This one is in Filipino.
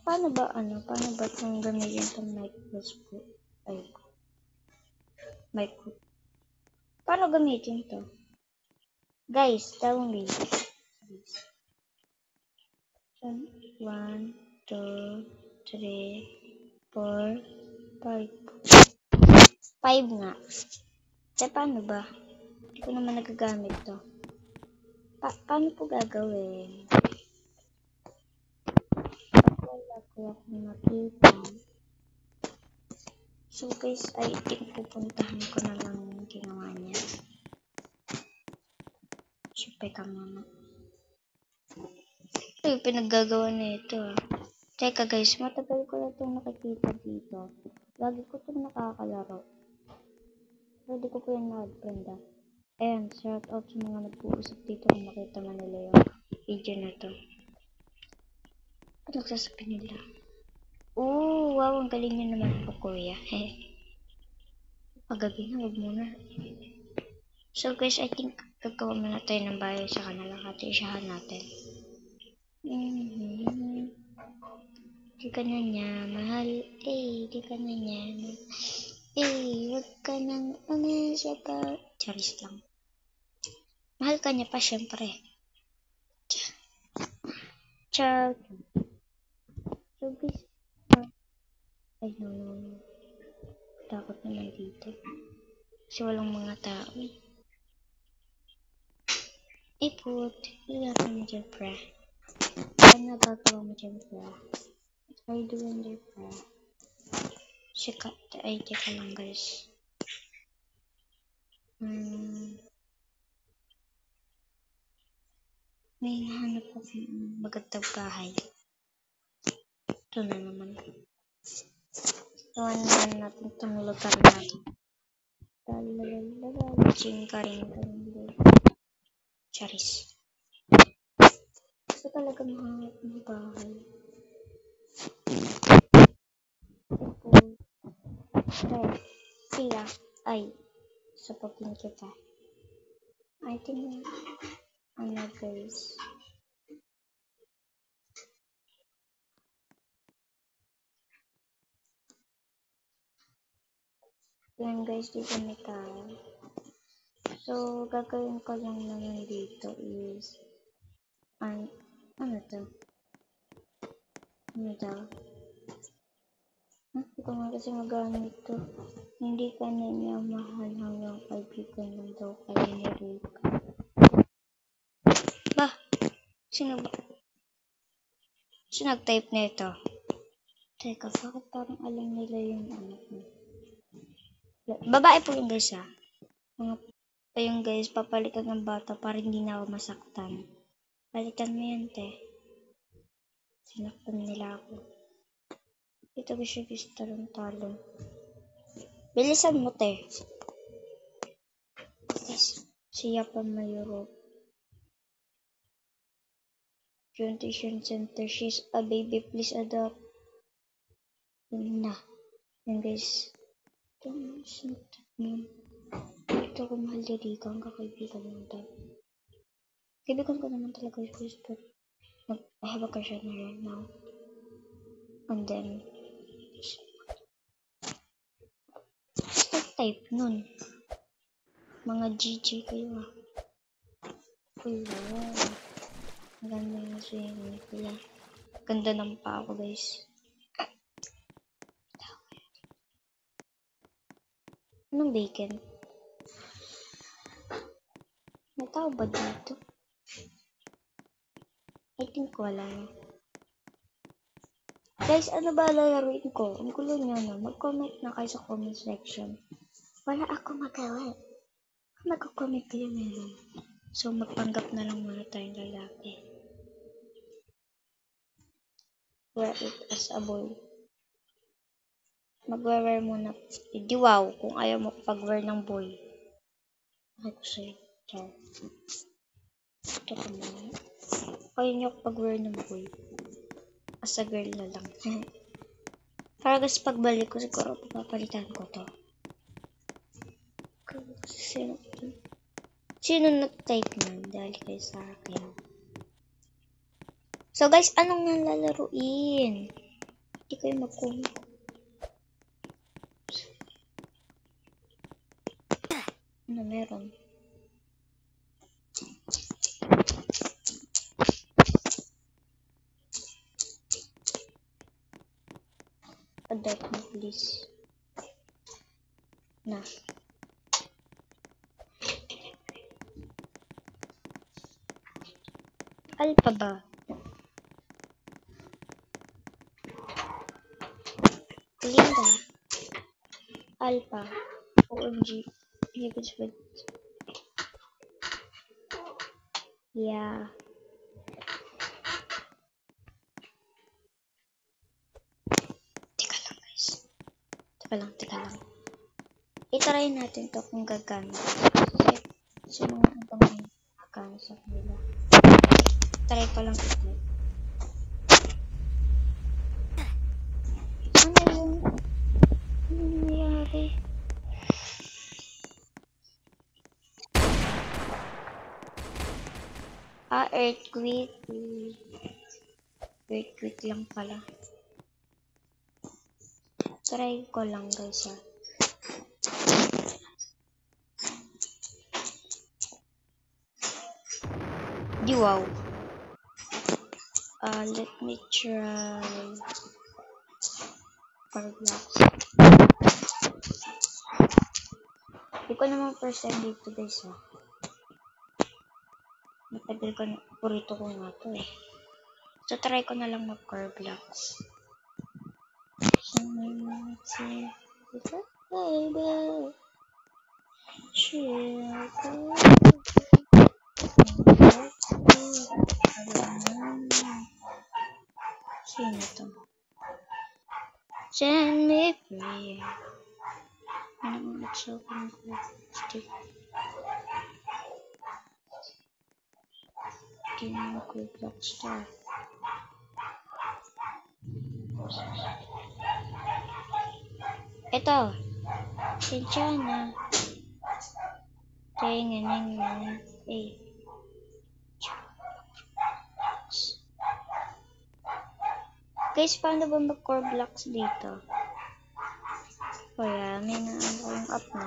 Paano ba itong gamitin itong microscope? Paano gamitin to? Guys, tell me. 1, 2, 3, 4, 5. 5 nga. Paano ba? Hindi ko naman nagagamit to. Paano po gagawin? Wala ko akong makita. So guys, I think pupuntahan ko na lang yung ginawa niya. Siyempre ka muna. Ito yung pinaggagawa na ito. Teka guys, matagal ko na itong nakikita dito. Lagi ko itong nakakalaro. Pwede ko po yan na-adprenda. And shout out sa mga nag-uusap dito kung makita man nila yung video na to. Ano nagsasabi nila? Oh, wow, ang galing nyo naman po, kuya. Pagabi na, wag muna. So guys, I think gagawa muna tayo ng bahay sa kanila. Katisyahan natin. Di ka na niya mahal. Di ka na niya mahal. Wag ka nang siya ka. Charis lang. Mahal ka niya pa, syempre. Ciao. So guys, no. Takot naman dito. Kasi walang mga tao. Ipot. Ilapin mo dyan, pre. Ano gagawa mo dyan, pre? What are you doing there, pre? Sikat. Ay, teka lang, guys. May nahanap akong magandang bahay. Ito na naman. Iwan naman natin itong lugar natin. Chingkaring. Charis. Gusto talaga mahanap ng bahay. Sila. Ay. Sapakin kita. I think guys. Yan guys, dito may tao. So, gagawin ko lang naman dito is ano to? Hindi ko nga kasi magamit to. Hindi ka na niya mahal hanggang kaibigan lang daw kayo ni Rika. Bah! Sino ba? Sino nag-type na ito? Teka, bakit parang alam nila yung anak mo? Babae po yung guys Ayun guys, papalitan ng bata para hindi na ako masaktan. Palitan mo yan, te. Sinaktan nila ako. Ito ko siya guys, talong. Bilisan mo, te. Yes. Siya pa Mayuro. Presentation center. She's a baby. Please adopt. Yun na. Yan guys. Ito ko mahal dito. Ang kakaibigan mo tayo. Kaibigan ko naman talaga guys. But I have a crush on her right now. And then type nun. Mga GG kayo Wow. Ganda ng swing nila. Ganda ng pa ako guys. Anong bacon? May tao ba dito? I think wala na. Guys, ano ba lalaruin ko? Ang gulo nyo na. Mag-comment na kayo sa comment section. Wala ako magawa. Mag-comment kayo meron. So, magpanggap na lang muna tayong lalaki. Wear it as a boy. Mag-wear muna. Di wow, kung ayaw mo pag-wear ng boy. Okay ko sa'yo. Ciao. Ito ka muna. Ayaw nyo pag-wear ng boy. As a girl na lang. Para kasi pagbalik ko, siguro papalitan ko to. Sino nag-type nun? Dahil kayo sa akin. So guys, anong nang lalaruin? Hindi kayo mag-comment. Ano meron? Adopt mo please. Na. Alpha ba? Linda. Alpha. OMG. Higgins with. Yeah. Teka lang guys. Teka lang. Itry natin to kung gagana. Kasi mga ibang gagana sa kanila. Try ko lang ito. Ano yung nangyayari? Earthquake. Earthquake lang pala. Try ko lang guys Wow. Let me try Roblox. Hindi ko naman first time dito guys Matagal ko na, purito ko nga to So try ko na lang mag-Roblox. Baby. Sino to? Send me free. Ano nga so stick. Game Roblox star. Ito. Sinchana. Tingin. Guys, paano ba mag-Roblox dito? Kaya may naano yung app na.